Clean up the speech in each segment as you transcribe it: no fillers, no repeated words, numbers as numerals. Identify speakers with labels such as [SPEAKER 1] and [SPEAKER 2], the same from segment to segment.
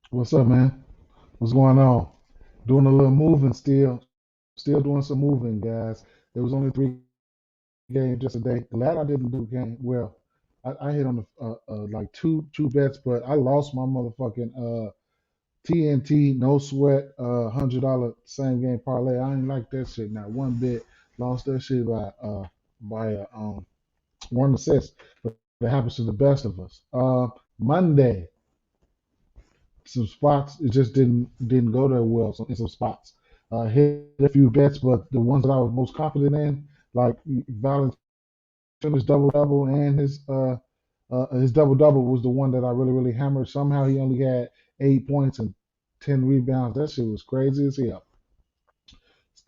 [SPEAKER 1] What's up, man? What's going on? Doing a little moving still. Still doing some moving, guys. There was only three games just today. Glad I didn't do game. Well, I hit on the like two bets, but I lost my motherfucking TNT no sweat $100 same game parlay. I ain't like that shit. Not one bit. Lost that shit by one assist. But that happens to the best of us. Monday. Some spots it just didn't go that well in some spots. Hit a few bets, but the ones that I was most confident in, like Valentin's double double and his double double was the one that I really hammered. Somehow he only had 8 points and 10 rebounds. That shit was crazy as hell.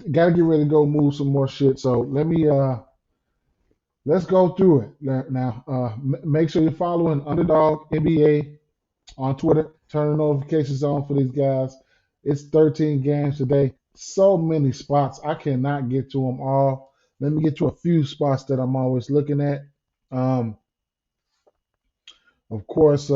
[SPEAKER 1] Got to get ready to go move some more shit. So let's go through it now. Make sure you're following Underdog NBA on Twitter. Turn the notifications on for these guys. It's 13 games today. So many spots. I cannot get to them all. Let me get to a few spots that I'm always looking at. Um, of course, we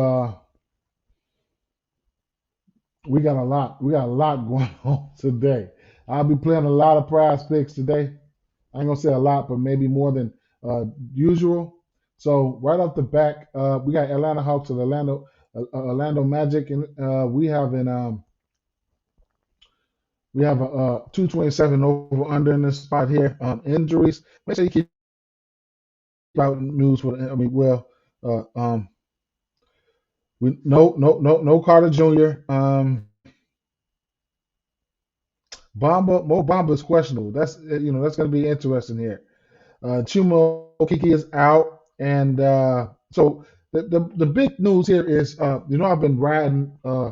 [SPEAKER 1] got a lot. We got a lot going on today. I'll be playing a lot of prize picks today. I ain't gonna say a lot, but maybe more than usual. So right off the back, we got Atlanta Hawks and Orlando Magic, and we have a 227 over under in this spot here. Injuries. Make sure you keep out news for. Uh, um, we no Carter Jr. Mo Bamba is questionable. That's going to be interesting here. Chumo Kiki is out, and so the big news here is I've been riding uh,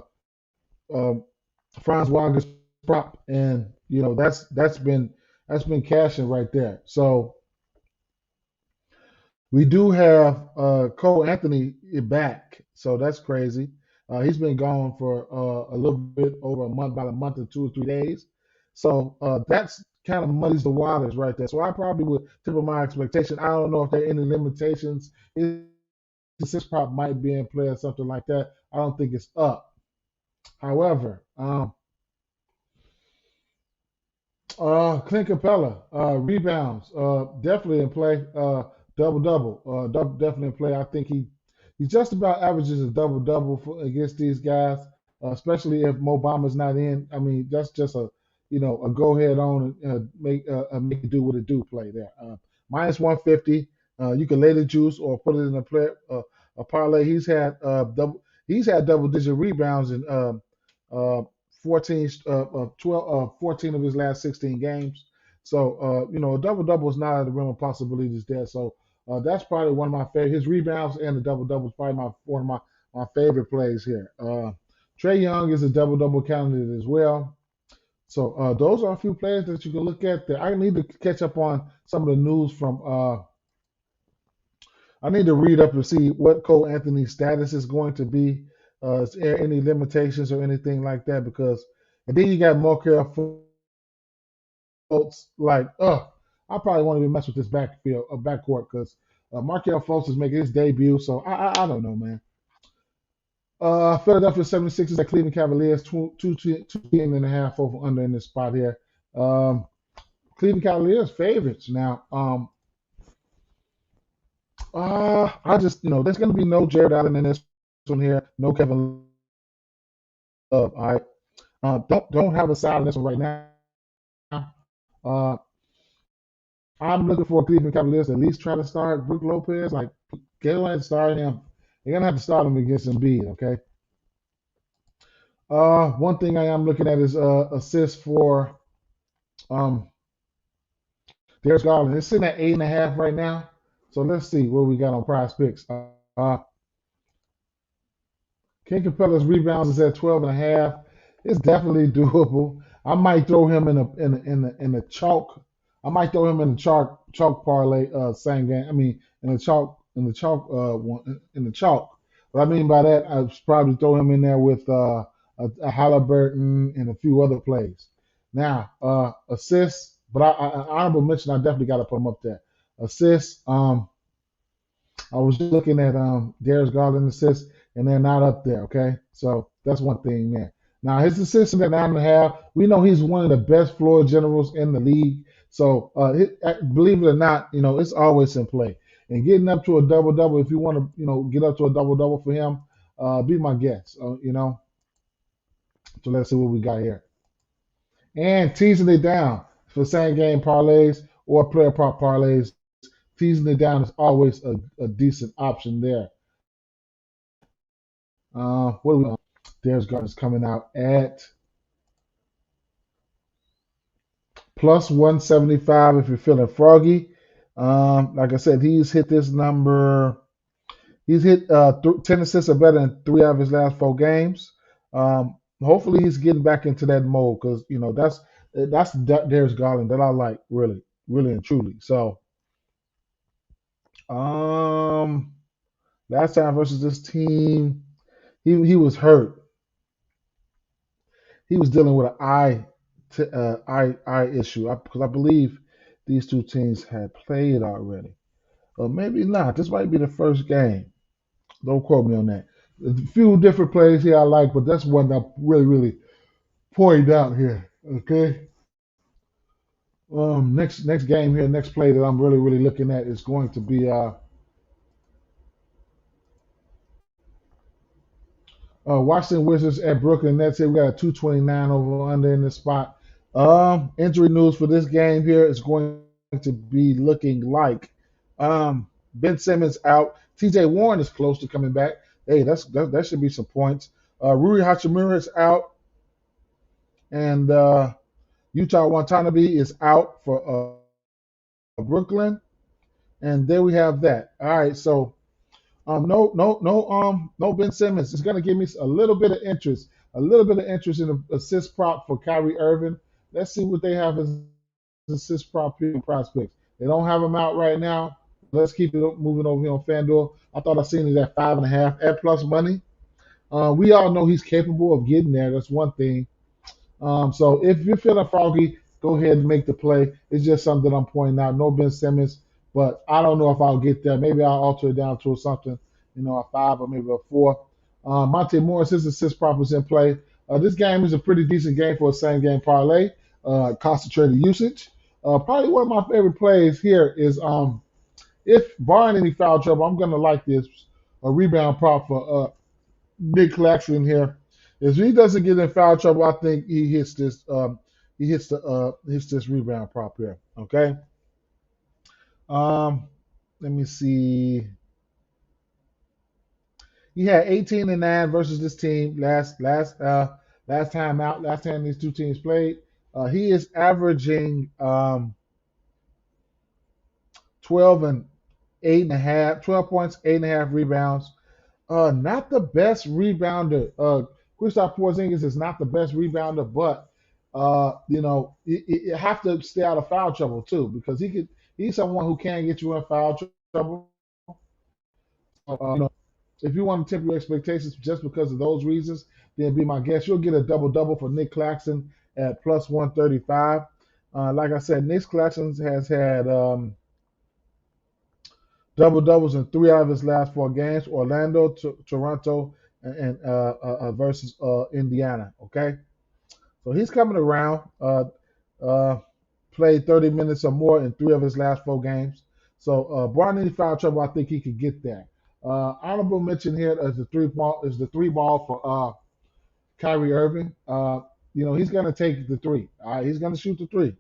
[SPEAKER 1] Franz Wagner's prop, and that's been cashing right there. So we do have Cole Anthony back, so that's crazy. He's been gone for a little bit over a month, about a month or 2 or 3 days. So that's kind of muddies the waters right there. So I probably would temper my expectation. I don't know if there are any limitations. This prop might be in play or something like that. I don't think it's up. However, Clint Capella, rebounds, definitely in play. Double double, definitely in play. I think he just about averages a double double against these guys, especially if Mo Bamba's not in. I mean, that's just a go ahead on and make it do what it do play there. Minus 150. You can lay the juice or put it in a parlay. He's had double digit rebounds in uh, 14, 12, 14 of his last 16 games. So, a double double is not out of the realm of possibilities there. So, that's probably one of my favorite. His rebounds and the double double is probably one of my favorite plays here. Trey Young is a double double candidate as well. So, those are a few players that you can look at. There. I need to catch up on some of the news from. I need to read up and see what Cole Anthony's status is going to be. Is there any limitations or anything like that? And then you got Markelle Fultz. Like, I probably won't even mess with this backcourt because Markelle Fultz is making his debut. So I don't know, man. Philadelphia 76ers at Cleveland Cavaliers, 210 and a half over under in this spot here. Um, Cleveland Cavaliers favorites now. I just, there's going to be no Jared Allen in this one here, no Kevin Love. All right, don't have a side on this one right now. Uh, I'm looking for Cleveland Cavaliers to at least try to start Brook Lopez. Like, get ahead and start him. They're gonna have to start him against Embiid. Okay. One thing I am looking at is assists for um Darius Garland. It's sitting at 8.5 right now. So let's see what we got on Prize Picks. King Capella's rebounds is at 12 and a half. It's definitely doable. I might throw him in a chalk. I might throw him in the chalk parlay same game. I mean in the chalk one in the chalk. What I mean by that, I'd probably throw him in there with a Halliburton and a few other plays. Now assists, but honorable mention. I definitely got to put him up there. Assists. I was looking at Darius Garland assists, and they're not up there. Okay, so That's one thing there. Now his assistant at 9.5. We know he's one of the best floor generals in the league. So believe it or not, it's always in play. And getting up to a double double, if you want to, get up to a double double for him, be my guest. So let's see what we got here. And teasing it down for same game parlays or player prop parlays. Teasing it down is always a decent option there. What do we? There's Gardner's coming out at plus 175 if you're feeling froggy. Like I said, he's hit this number. He's hit 10 assists or better in 3 out of his last 4 games. Hopefully, he's getting back into that mode because that's Darius Garland that I like really, really and truly. So, um, last time versus this team, he was hurt. He was dealing with an eye issue because I believe these two teams had played already, or maybe not. This might be the first game. Don't quote me on that. A few different plays here I like, but that's one that really, really pointed out here. Okay. Next game here, next play that I'm really, really looking at is going to be Washington Wizards at Brooklyn Nets. Here we got a 229 over under in this spot. Injury news for this game here is going to be looking like Ben Simmons out. T.J. Warren is close to coming back. Hey, that should be some points. Rui Hachimura is out, and Utah Watanabe is out for Brooklyn. And there we have that. All right, so no Ben Simmons. It's gonna give me a little bit of interest, in the assist prop for Kyrie Irving. Let's see what they have as assist prop here in PrizePicks. They don't have him out right now. Let's keep it moving over here on FanDuel. I thought I seen it at 5.5 at plus money. We all know he's capable of getting there. That's one thing. So if you're feeling froggy, go ahead and make the play. It's just something I'm pointing out. No Ben Simmons, but I don't know if I'll get there. Maybe I'll alter it down to something, a 5 or maybe a 4. Monte Morris, his assist prop is in play. This game is a pretty decent game for a same game parlay. Concentrated usage. Probably one of my favorite plays here is if barring any foul trouble, I'm gonna like this a rebound prop for Nick Claxton here. If he doesn't get in foul trouble, I think he hits this. Hits this rebound prop here. Okay. Um, Let me see. He had 18-9 versus this team last time out. Last time these two teams played, he is averaging 12 and 8.5, 12 points, 8.5 rebounds. Not the best rebounder. Kristaps Porzingis is not the best rebounder, but you have to stay out of foul trouble too because he's someone who can get you in foul trouble. If you want to temper your expectations just because of those reasons, then be my guest. You'll get a double double for Nick Claxton at plus 135. Like I said, Nick Claxton has had double doubles in 3 out of his last 4 games. Orlando, Toronto, and versus Indiana. Okay, so he's coming around. Uh, Played 30 minutes or more in 3 of his last 4 games. So barring any foul trouble, I think he could get there. Honorable mention here is the three ball for Kyrie Irving. He's going to take the three. All right, he's going to shoot the three.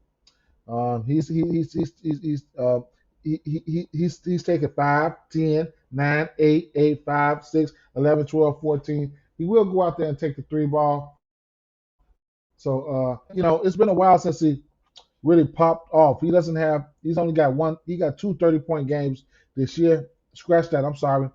[SPEAKER 1] He's taking 5, 10, 9, 8, 8, 5, 6, 11, 12, 14. He will go out there and take the three ball. So it's been a while since he really popped off. He's only got one. He got 2 30-point games this year. Scratch that. I'm sorry.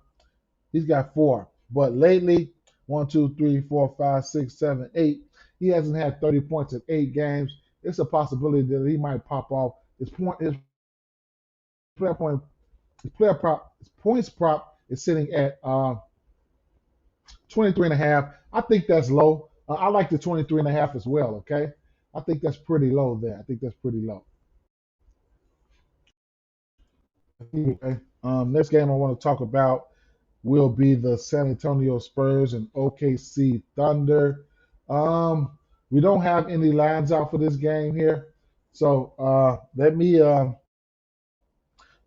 [SPEAKER 1] He's got 4. But lately, 1, 2, 3, 4, 5, 6, 7, 8. He hasn't had 30 points in 8 games. It's a possibility that he might pop off. His player point, his points prop is sitting at 23.5. I think that's low. I like the 23.5 as well. Okay, I think that's pretty low there. I think that's pretty low. Okay. Next game I want to talk about will be the San Antonio Spurs and OKC Thunder. Um, we don't have any lines out for this game here, so let me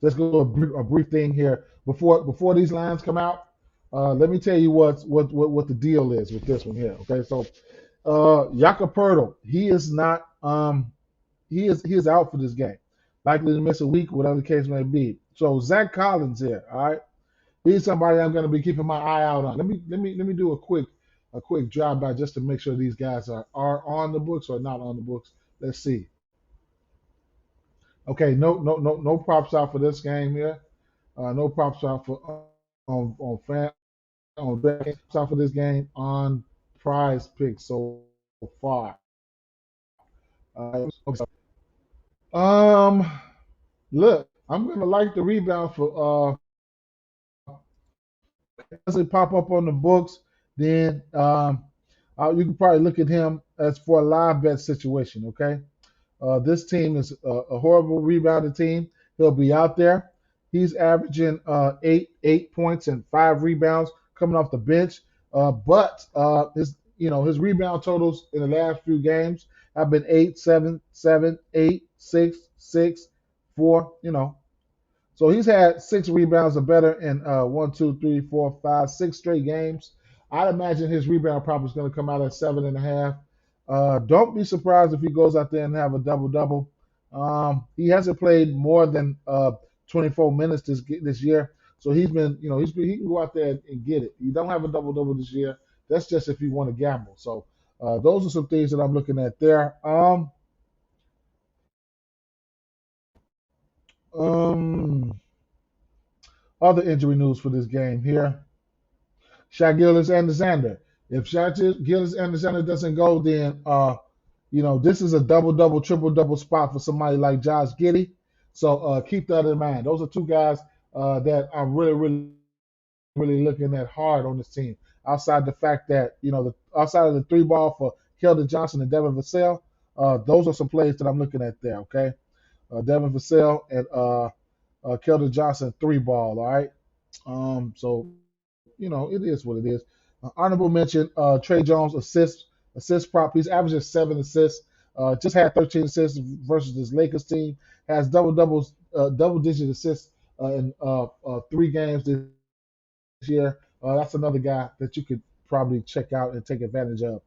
[SPEAKER 1] let's go a brief thing here before these lines come out. Let me tell you what the deal is with this one here. Okay, so Jakob Poeltl, he is not he is out for this game, likely to miss a week, whatever the case may be. So Zach Collins here, all right, he's somebody I'm going to be keeping my eye out on. Let me do a quick drive by just to make sure these guys are on the books or not on the books. Let's see. Okay, no props out for this game here. No props out for on fan on props out for this game on Prize Picks so far. Okay. Um, look, I'm gonna like the rebound for does it pop up on the books, then you can probably look at him as for a live bet situation. Okay, this team is a horrible rebounding team. He'll be out there. He's averaging 8 points and 5 rebounds coming off the bench. But his rebound totals in the last few games have been 8, 7, 7, 8, 6, 6, 4. So he's had 6 rebounds or better in 6 straight games. I'd imagine his rebound prop is going to come out at 7.5. Don't be surprised if he goes out there and have a double double. He hasn't played more than 24 minutes this year, so he's been he can go out there and get it. You don't have a double double this year. That's just if you want to gamble. So those are some things that I'm looking at there. Um, Other injury news for this game here. Shaq Gilgeous-Alexander. If Shaq Gilgeous-Alexander doesn't go, then this is a double double, triple double spot for somebody like Josh Giddey. So keep that in mind. Those are two guys that I'm really looking at hard on this team. Outside the fact that outside of the 3 ball for Keldon Johnson and Devin Vassell, those are some plays that I'm looking at there. Okay, Devin Vassell and Keldon Johnson 3 ball. All right. So it is what it is. Honorable mention, Trey Jones assist prop. He's averaging 7 assists. Just had 13 assists versus this Lakers team. Has double digit assists in 3 games this year. That's another guy that you could probably check out and take advantage of.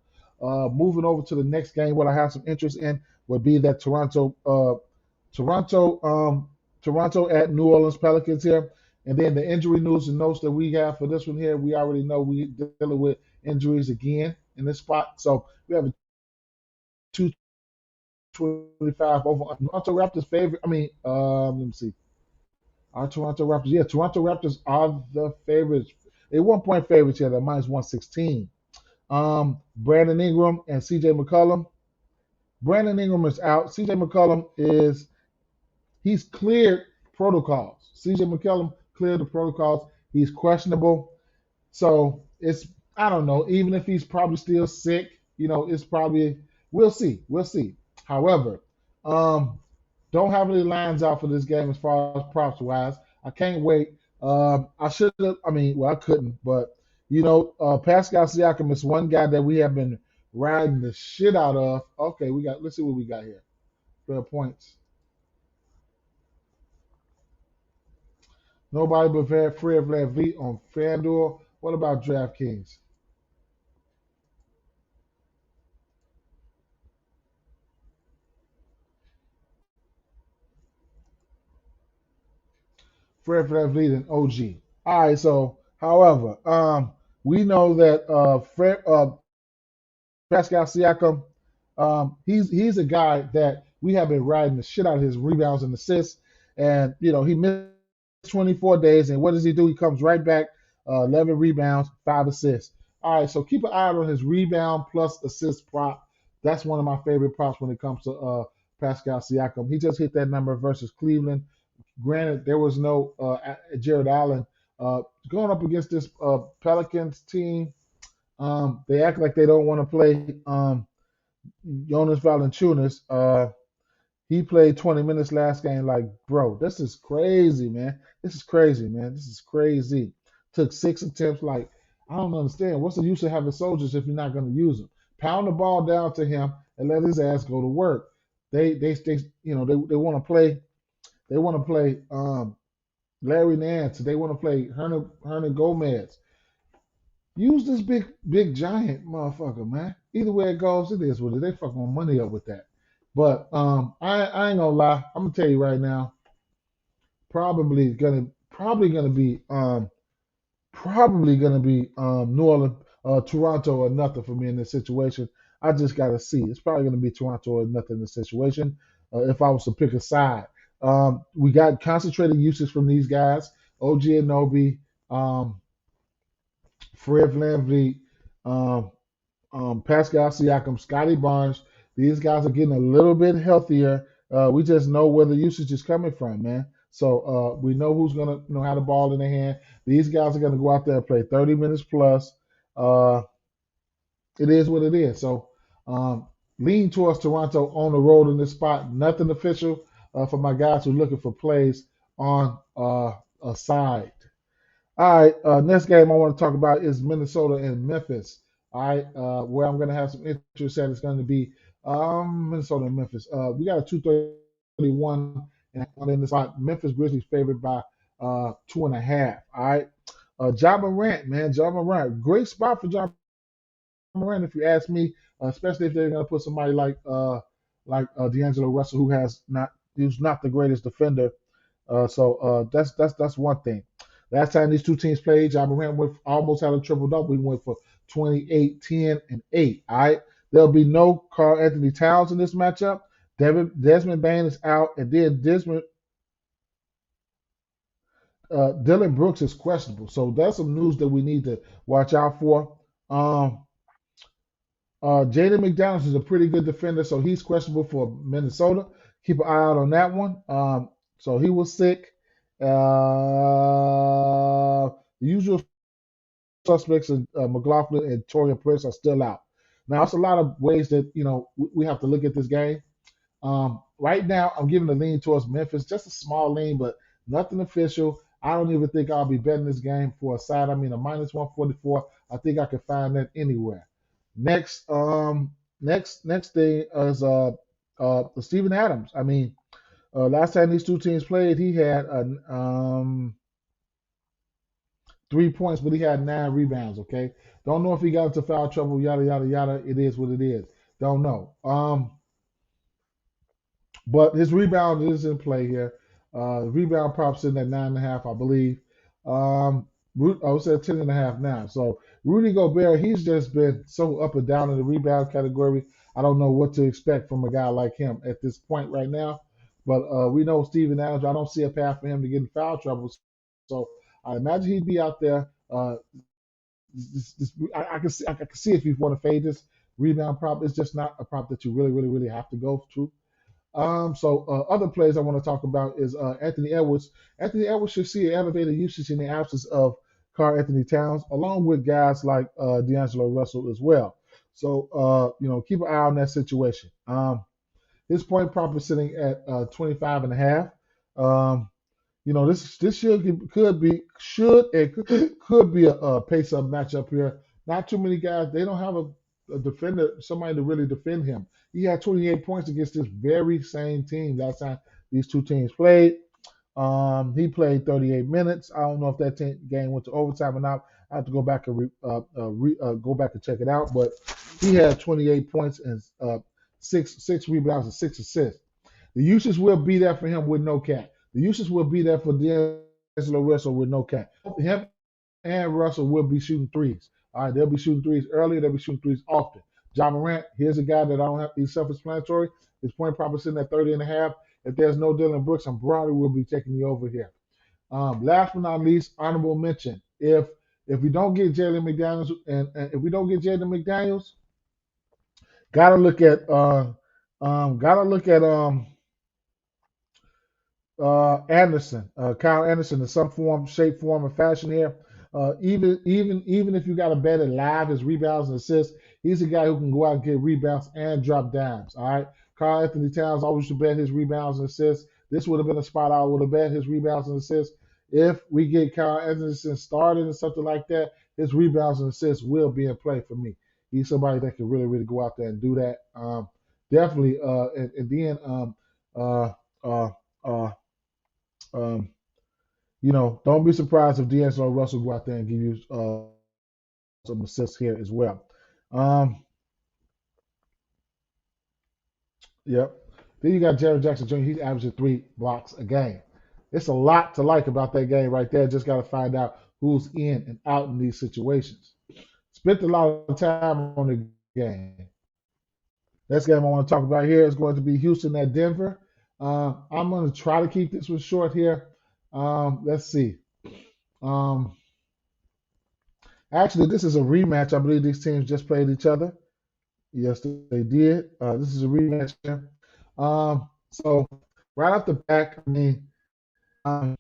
[SPEAKER 1] Moving over to the next game, what I have some interest in would be that Toronto, Toronto at New Orleans Pelicans here. And then the injury news and notes that we have for this one here, we already know we dealing with injuries again in this spot. So we have a 225 over Toronto Raptors favorite. Let me see. Our Toronto Raptors. Yeah, Toronto Raptors are the favorites. They 1 point favorites here. They're minus 116. Brandon Ingram and CJ McCollum. Brandon Ingram is out. CJ McCollum he's cleared protocols. CJ McCollum cleared the protocols. He's questionable. So I don't know. Even if he's probably still sick, it's probably we'll see. We'll see. However, don't have any lines out for this game as far as props wise. I can't wait. I should have. I couldn't, but Pascal Siakam is one guy that we have been riding the shit out of. Okay, let's see what we got here. 12 points. Nobody but Fred VanVleet on FanDuel. What about DraftKings? Fred VanVleet and OG. All right. So, however, we know that Pascal Siakam, he's a guy that we have been riding the shit out of his rebounds and assists, and he missed 24 days, and what does he do? He comes right back, 11 rebounds, 5 assists. All right, so keep an eye on his rebound plus assist prop. That's one of my favorite props when it comes to Pascal Siakam. He just hit that number versus Cleveland. Granted, there was no Jared Allen going up against this Pelicans team. They act like they don't want to play Jonas Valanciunas. He played 20 minutes last game. Like, bro, this is crazy, man. This is crazy, man. This is crazy. took 6 attempts. Like, I don't understand. What's the use of having soldiers if you're not going to use them? Pound the ball down to him and let his ass go to work. They they want to play. They want to play Larry Nance. They want to play Hernan Gomez. Use this big giant motherfucker, man. Either way it goes, it is what it is. They fuck my money up with that. But I ain't gonna lie. I'm gonna tell you right now. Probably gonna be New Orleans, Toronto or nothing for me in this situation. I just gotta see. It's probably gonna be Toronto or nothing in this situation. If I was to pick a side, we got concentrated usage from these guys: OG Anobi, um, Fred VanVleet, um, Pascal Siakam, Scotty Barnes. These guys are getting a little bit healthier. We just know where the usage is coming from, man. So we know who's going to know how to ball in their hand. These guys are going to go out there and play 30 minutes plus. Uh, it is what it is. So lean towards Toronto on the road in this spot. Nothing official for my guys who are looking for plays on a side. All right, next game I want to talk about is Minnesota and Memphis. All right, where I'm going to have some interest at is going to be Minnesota and Memphis. We got a 231 and in the spot. Memphis Grizzlies favored by 2.5. All right, Ja Morant, man, Ja Morant, great spot for Ja Morant if you ask me, especially if they're going to put somebody like D'Angelo Russell, who's not the greatest defender. That's one thing. Last time these two teams played, Ja Morant almost had a triple double. We went for 28, 10, and 8. All right. There'll be no Karl Anthony Towns in this matchup. Desmond Bain is out, and then Dylan Brooks is questionable. So that's some news that we need to watch out for. Um, Jaden McDaniels is a pretty good defender, so he's questionable for Minnesota. Keep an eye out on that one. So he was sick. The usual suspects in McLaughlin and Torian Prince are still out. Now, it's a lot of ways that we have to look at this game. Right now, I'm giving a lean towards Memphis, just a small lean, but nothing official. I don't even think I'll be betting this game for a side. I mean, a minus 144. I think I can find that anywhere. Next, next thing is Steven Adams. I mean, last time these two teams played, he had 3 points, but he had 9 rebounds. Okay, don't know if he got into foul trouble. Yada yada yada. It is what it is. Don't know. But his rebound is in play here. Rebound props in at 9.5, I believe. I was at 10.5 now. So Rudy Gobert, he's just been so up and down in the rebound category. I don't know what to expect from a guy like him at this point right now. But we know Steven Adams. I don't see a path for him to get in foul trouble. So I imagine he'd be out there. I can see if you want to fade this rebound prop. It's just not a prop that you really, really, really have to go to. Other players I want to talk about is Anthony Edwards. Anthony Edwards should see elevated usage in the absence of Karl Anthony Towns, along with guys like D'Angelo Russell as well. So keep an eye on that situation. His point prop is sitting at 25.5. This could be a pace up matchup here. Not too many guys. They don't have a defender, somebody to really defend him. He had 28 points against this very same team last time these two teams played. He played 38 minutes. I don't know if that game went to overtime or not. I have to go back and go back and check it out. But he had 28 points and six rebounds and 6 assists. The usage will be there for him with no cap. The usage will be there for D'Angelo Russell with no cap. Him and Russell will be shooting threes. All right, they'll be shooting threes early. They'll be shooting threes often. Ja Morant, here's a guy that I don't have. He's self-explanatory. His point prop is sitting at 30.5. If there's no Dylan Brooks, I'm probably will be taking you over here. Last but not least, honorable mention. If we don't get Jalen McDaniels, and if we don't get Jalen McDaniels, gotta look at Anderson, Kyle Anderson, in some form, shape, form, or fashion here. Even if you got to bet it live, his rebounds and assists, he's a guy who can go out and get rebounds and drop dimes. All right, Karl Anthony Towns always should bet his rebounds and assists. This would have been a spot I would have bet his rebounds and assists. if we get Kyle Anderson started or something like that, his rebounds and assists will be in play for me. He's somebody that can really, really go out there and do that. Definitely. And then, uh, uh, uh, um, don't be surprised if D'Angelo Russell go out there and give you some assists here as well. Um, yep. Then you got Jared Jackson Jr. He's averaging 3 blocks a game. It's a lot to like about that game right there. Just got to find out who's in and out in these situations. Spent a lot of time on the game. Next game I want to talk about here is going to be Houston at Denver. I'm going to try to keep this one short here. Let's see. Um, Actually, this is a rematch. I believe these teams just played each other. Yes, they did. This is a rematch here. So right off the back, I mean, um,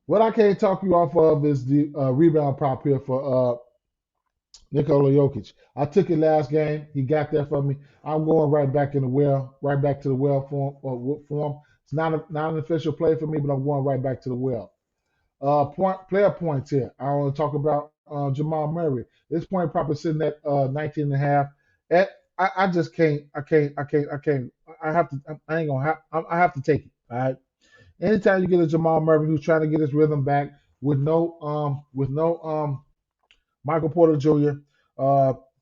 [SPEAKER 1] what I can't talk you off of is the rebound prop here for Nikola Jokic. I took it last game. He got there for me. I'm going right back in the well, right back to the well form. It's not an official play for me, but I'm going right back to the well. Player points here. I want to talk about Jamal Murray. This point prop is sitting at 19 and a half. I just can't. I can't. I have to. I ain't gonna have. I have to take it. All right. Anytime you get a Jamal Murray who's trying to get his rhythm back with no Michael Porter Jr.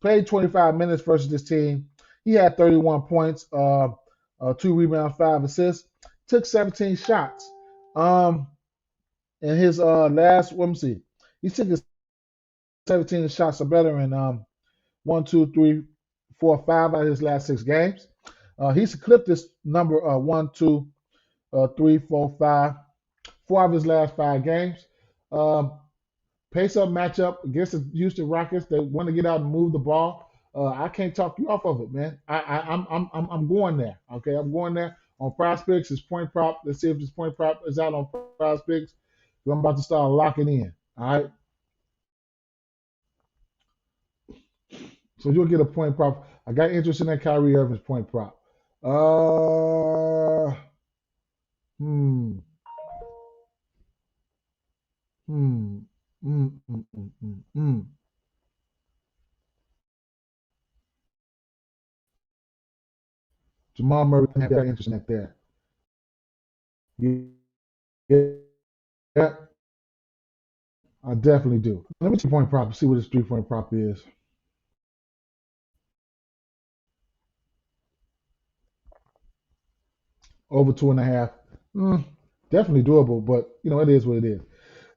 [SPEAKER 1] Played 25 minutes versus this team. He had 31 points, 2 rebounds, 5 assists, took 17 shots. In his last, let me see, he took his 17 shots or better in 1, 2, 3, 4, 5 out of his last 6 games. He's clipped this number 1, 2, 3, 4, 5, 4 of his last 5 games. Um, Pace up matchup against the Houston Rockets. They want to get out and move the ball. I can't talk you off of it, man. I'm going there. Okay, I'm going there on PrizePicks. His point prop. Let's see if this point prop is out on PrizePicks. I'm about to start locking in. All right. So you'll get a point prop. I got interest in that Kyrie Irving's point prop. Uh, hmm, hmm, mm, mm, mm, mm, mm. Jamal Murray have got interest in that there. Yeah, I definitely do. Let me see point prop. See what this 3 point prop is. Over 2.5. Mm, definitely doable, but it is what it is.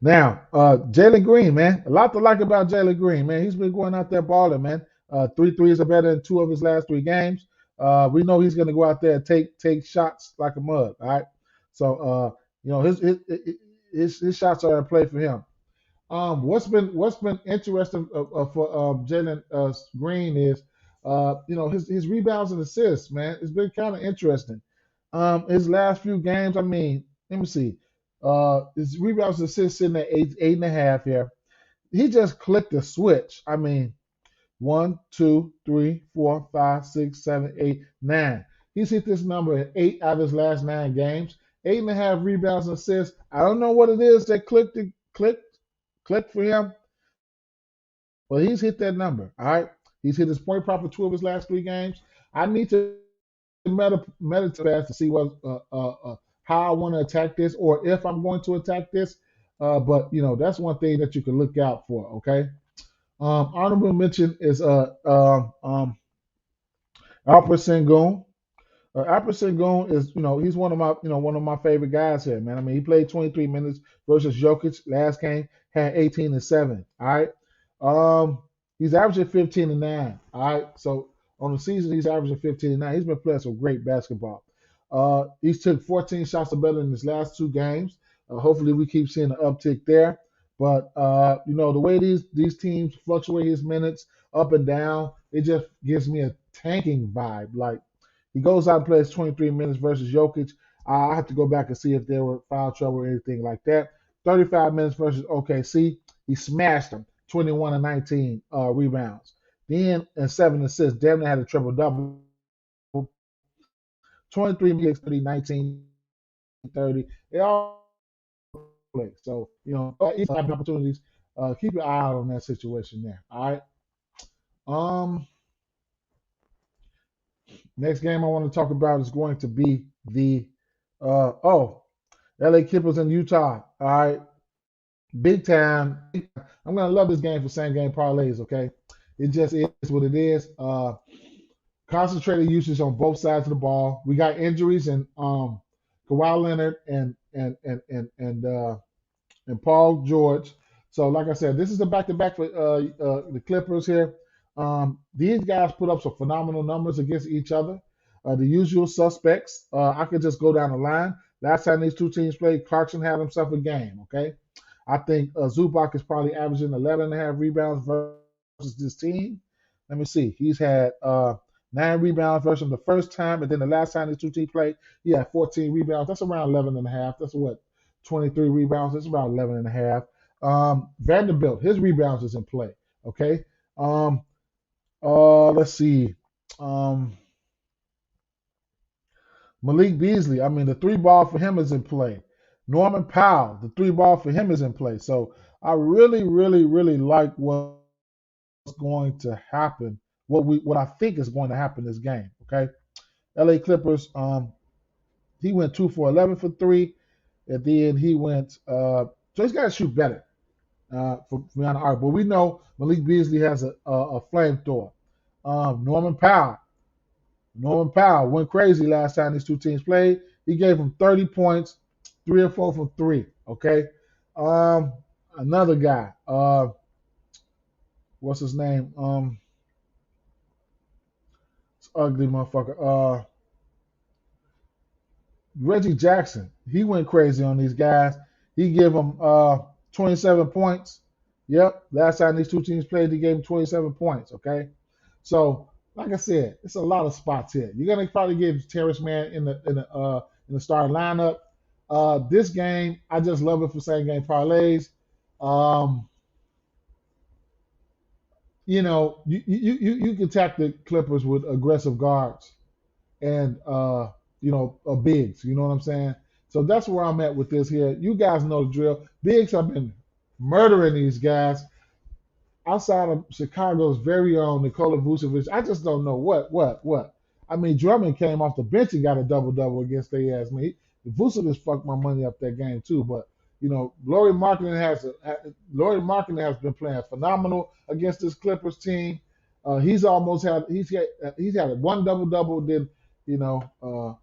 [SPEAKER 1] Now, Jalen Green, man, a lot to like about Jalen Green, man. He's been going out there balling, man. 3 threes are better than 2 of his last 3 games. We know he's going to go out there and take shots like a mug. All right, so his shots are in play for him. What's been interesting for Jalen Green is his rebounds and assists, man. It's been kind of interesting. His last few games, I mean, let me see. His rebounds and assists sitting at 8.5 here. He just clicked the switch. I mean, 1, 2, 3, 4, 5, 6, 7, 8, 9. He's hit this number in 8 out of his last 9 games. 8.5 rebounds and assists. I don't know what it is that clicked for him, but he's hit that number. All right. He's hit his point prop for 2 of his last 3 games. I need to meditate fast to see what how I want to attack this or if I'm going to attack this. But that's one thing that you can look out for. Okay. Honorable mention is Alpha Sengun. Alpha Sengun is he's one of my favorite guys here, man. I mean he played 23 minutes versus Jokic last game, had 18 and 7. All right. He's averaging 15 and 9. All right. So on the season, he's averaging 15 and 9. He's been playing some great basketball. He's took 14 shots or better in his last 2 games. Hopefully, we keep seeing an uptick there. But the way these teams fluctuate his minutes up and down, it just gives me a tanking vibe. Like he goes out and plays 23 minutes versus Jokic. I have to go back and see if there were foul trouble or anything like that. 35 minutes versus OKC, he smashed them, 21 and 19 rebounds. Then and 7 assists, damn near had a triple double. 23 minutes, 30, 19, 30. It all play. So, each have opportunities. Keep your eye out on that situation there. All right. Um, Next game I want to talk about is going to be the LA Clippers in Utah. All right. Big time. I'm gonna love this game for same game parlays, okay? It just is what it is. Concentrated usage on both sides of the ball. We got injuries and Kawhi Leonard and Paul George. So, like I said, this is a back-to-back for the Clippers here. These guys put up some phenomenal numbers against each other. The usual suspects. I could just go down the line. Last time these two teams played, Clarkson had himself a game. Okay, I think Zubac is probably averaging 11.5 rebounds versus this team. Let me see. He's had 9 rebounds versus the first time, and then the last time these two teams played, he had 14 rebounds. That's around 11.5. That's what 23 rebounds. That's about 11.5. Vanderbilt, his rebounds is in play. Okay. Let's see. Um, Malik Beasley, I mean, the 3 ball for him is in play. Norman Powell, the 3 ball for him is in play. So I really, really, really like what's going to happen. What I think is going to happen this game. Okay. LA Clippers, he went 2 for 11 for 3. At the end, he went, so he's got to shoot better from beyond the arc. But we know Malik Beasley has a flamethrower. Norman Powell went crazy last time these two teams played. He gave them 30 points, 3 or 4 from 3. Okay. Another guy, what's his name? It's ugly motherfucker. Reggie Jackson, he went crazy on these guys. He gave them 27 points. Yep, last time these two teams played, he gave them 27 points. Okay, so like I said, it's a lot of spots here. You're gonna probably give Terrence Mann in the starting lineup. This game, I just love it for same game parlays. Um, you can attack the Clippers with aggressive guards and bigs. You know what I'm saying? So that's where I'm at with this here. You guys know the drill. Bigs have been murdering these guys outside of Chicago's very own Nikola Vucevic. I just don't know what. I mean, Drummond came off the bench and got a double against their ass. Man, Vucevic fucked my money up that game too. But Lauri Markkinen has been playing phenomenal against this Clippers team. He's had one double. Then the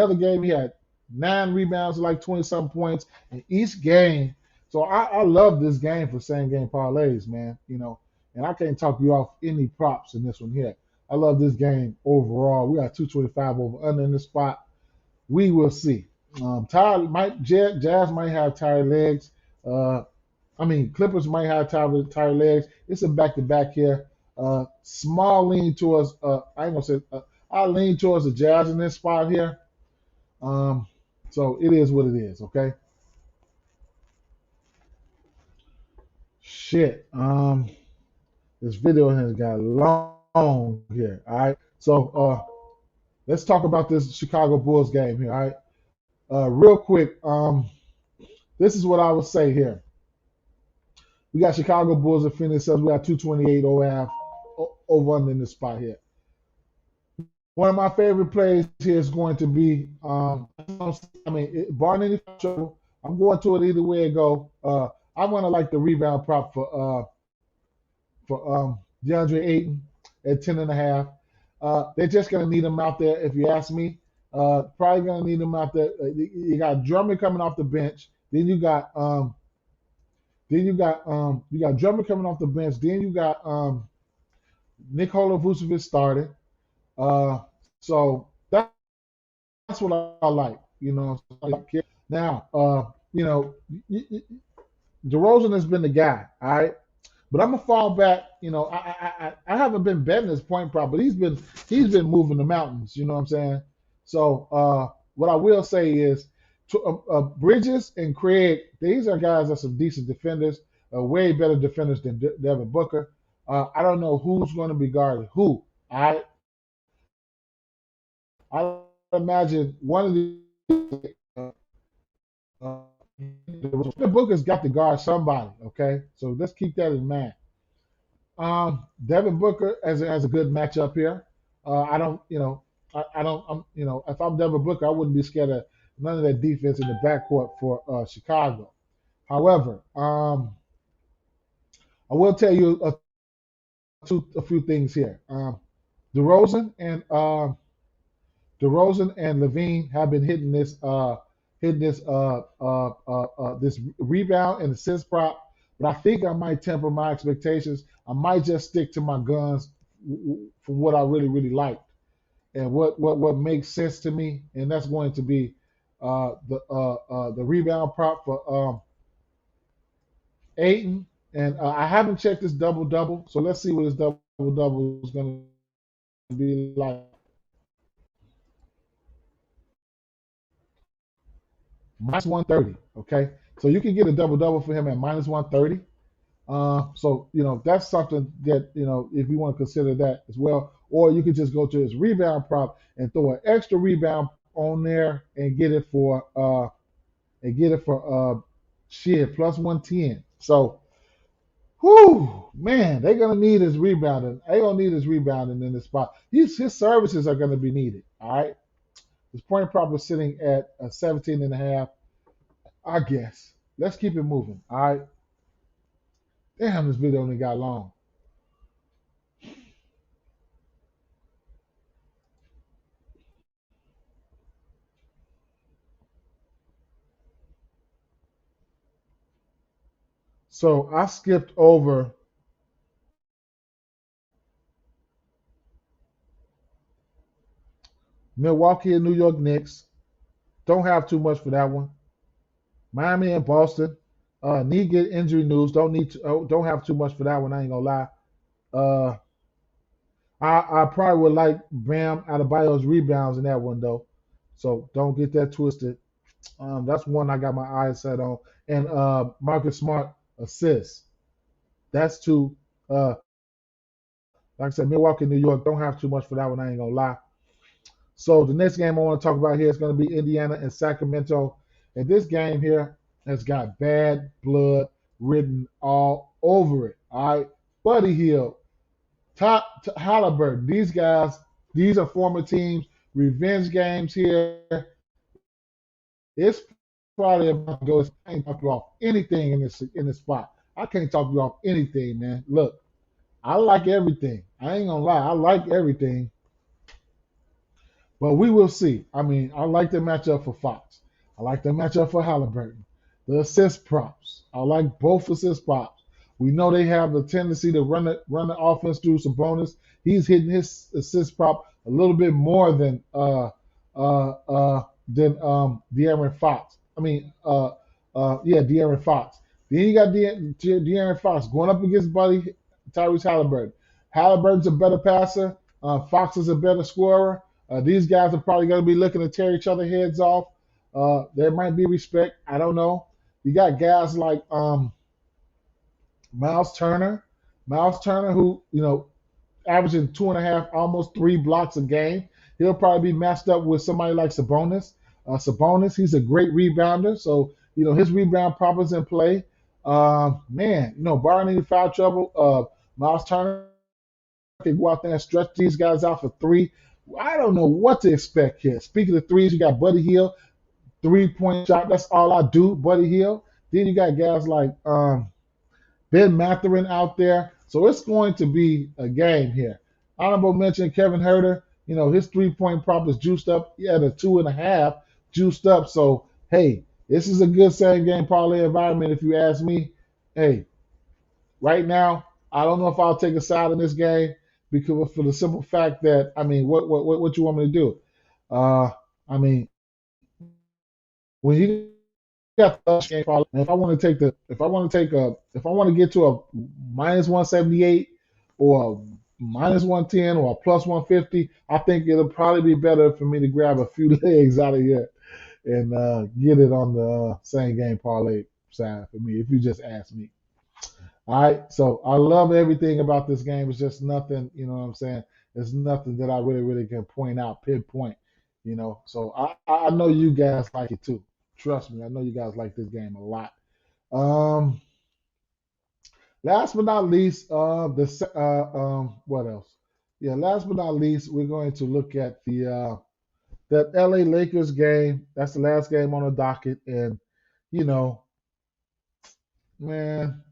[SPEAKER 1] other game he had 9 rebounds, like 20-something points in each game. So I love this game for same game parlays, man. And I can't talk you off any props in this one here. I love this game overall. We got 225 over under in this spot. We will see. Jazz might have tired legs. Clippers might have tired legs. It's a back-to-back here. Small lean towards. I ain't gonna say. I lean towards the Jazz in this spot here. So it is what it is. Okay. Shit. This video has got long here. All right. So let's talk about this Chicago Bulls game here. All right. Real quick. This is what I would say here. We got Chicago Bulls and Phoenix Suns. We got 228 over under in this spot here. One of my favorite plays here is going to be, barring any trouble, I'm going to it either way it go. I'm going to like the rebound prop for DeAndre Ayton at 10.5. They're just going to need him out there, if you ask me. Probably going to need him out there. You got Drummond coming off the bench. Then you got Drummond coming off the bench. Then you got Nikola Vucevic starting. So that's what I like. Now, DeRozan has been the guy, all right. But I'm gonna fall back. I haven't been betting this point prop, but he's been moving the mountains. You know what I'm saying? So what I will say is, Bridges and Craig, these are guys that are some decent defenders, way better defenders than Devin Booker. I don't know who's going to be guarding who. I imagine one of these The Booker's got to guard somebody. Okay, so let's keep that in mind. Devin Booker has a good matchup here. I don't, I don't, if I'm Devin Booker, I wouldn't be scared of none of that defense in the backcourt for Chicago. However, I will tell you a few things here. DeRozan and DeRozan and Levine have been hitting this rebound and assist prop, but I think I might temper my expectations. I might just stick to my guns from what I really like and what makes sense to me, and that's going to be the rebound prop for Aiton. And I haven't checked this double double, so let's see what this double double is going to be like. Minus 130. Okay, so you can get a double double for him at minus 130. So that's something that if you want to consider that as well, or you could just go to his rebound prop and throw an extra rebound on there and get it for shit plus 110. So, whoo, man, they're gonna need his rebounding. They're gonna need his rebounding in this spot. His services are gonna be needed. All right, his point prop is sitting at 17 and a half. I guess. Let's keep it moving. All right. Damn, this video only got long. So I skipped over Milwaukee and New York Knicks. Don't have too much for that one. Miami and Boston. Need get injury news. Don't have too much for that one. I ain't gonna lie. Uh, I probably would like Bam Adebayo's rebounds in that one though. So don't get that twisted. That's one I got my eyes set on. And Marcus Smart assists. That's two. Like I said, Milwaukee, New York. Don't have too much for that one. I ain't gonna lie. So the next game I want to talk about here is going to be Indiana and Sacramento. And this game here has got bad blood written all over it. All right, Buddy Hield, Halliburton. These are former teams. Revenge games here. It's probably about to go. I can't talk you off anything in this spot. I can't talk you off anything, man. Look, I like everything. I ain't gonna lie. I like everything. But we will see. I mean, I like the matchup for Fox. I like the matchup for Halliburton. The assist props. I like both assist props. We know they have the tendency to run the offense through some bonus. He's hitting his assist prop a little bit more than De'Aaron Fox. De'Aaron Fox. Then you got De'Aaron Fox going up against buddy Tyrese Halliburton. Halliburton's a better passer. Fox is a better scorer. These guys are probably going to be looking to tear each other heads off. There might be respect. I don't know. You got guys like Miles Turner. Miles Turner, who, averaging 2.5, almost 3 blocks a game. He'll probably be matched up with somebody like Sabonis. Sabonis, he's a great rebounder. So, his rebound prop is in play. Barring any foul trouble, Miles Turner can go out there and stretch these guys out for 3. I don't know what to expect here. Speaking of threes, you got Buddy Hield, 3-point shot. That's all I do, Buddy Hield. Then you got guys like Ben Mathurin out there. So it's going to be a game here. Honorable mention, Kevin Herter. His 3-point prop is juiced up. He had a 2.5 juiced up. So, hey, this is a good same game parlay environment if you ask me. Hey, right now, I don't know if I'll take a side in this game because for the simple fact that, what you want me to do? I mean, when you got the game parlay, if I want to get to a minus 178 or a minus 110 or a plus 150, I think it'll probably be better for me to grab a few legs out of here and get it on the same game parlay side for me, if you just ask me. All right, so I love everything about this game. It's just nothing, you know what I'm saying? There's nothing that I really can point out, pinpoint, So I know you guys like it too. Trust me, I know you guys like this game a lot. Um, Last but not least, what else? Yeah, last but not least, we're going to look at the that LA Lakers game. That's the last game on the docket, and you know, man,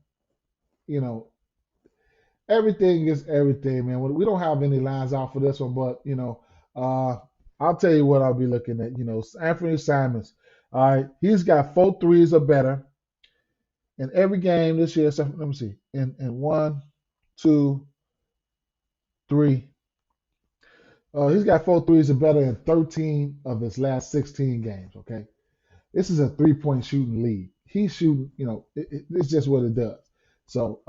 [SPEAKER 1] you know, everything is everything, man. We don't have any lines out for this one, but uh, I'll tell you what I'll be looking at. Anthony Simons. All right, he's got 4 threes or better in every game this year. So let me see. In one, two, three. He's got 4 threes or better in 13 of his last 16 games. Okay, this is a 3-point shooting league. He's shooting. It's just what it does. So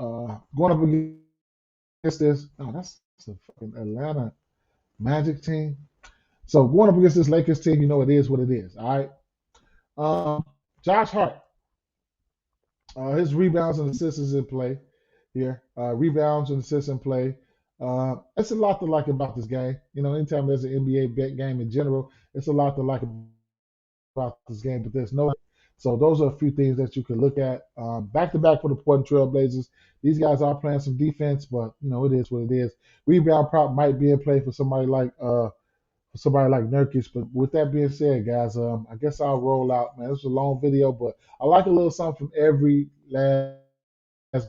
[SPEAKER 1] going up against this, oh, that's a fucking Atlanta Magic team. So going up against this Lakers team, it is what it is. All right. Josh Hart, his rebounds and assists is in play here. Rebounds and assists in play. It's a lot to like about this game. Anytime there's an NBA bet game in general, it's a lot to like about this game. But there's no. So those are a few things that you can look at. Back to back for the Portland Trailblazers. These guys are playing some defense, but it is what it is. Rebound prop might be in play for somebody like Nurkic. But with that being said, guys, I guess I'll roll out, man. This is a long video, but I like a little something from every last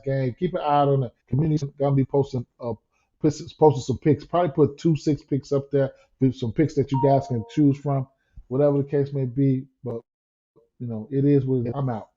[SPEAKER 1] game. Keep an eye out on the community. Gonna be posting some picks. Probably put 2 6 picks up there. Some picks that you guys can choose from, whatever the case may be. But it is what it is. I'm out.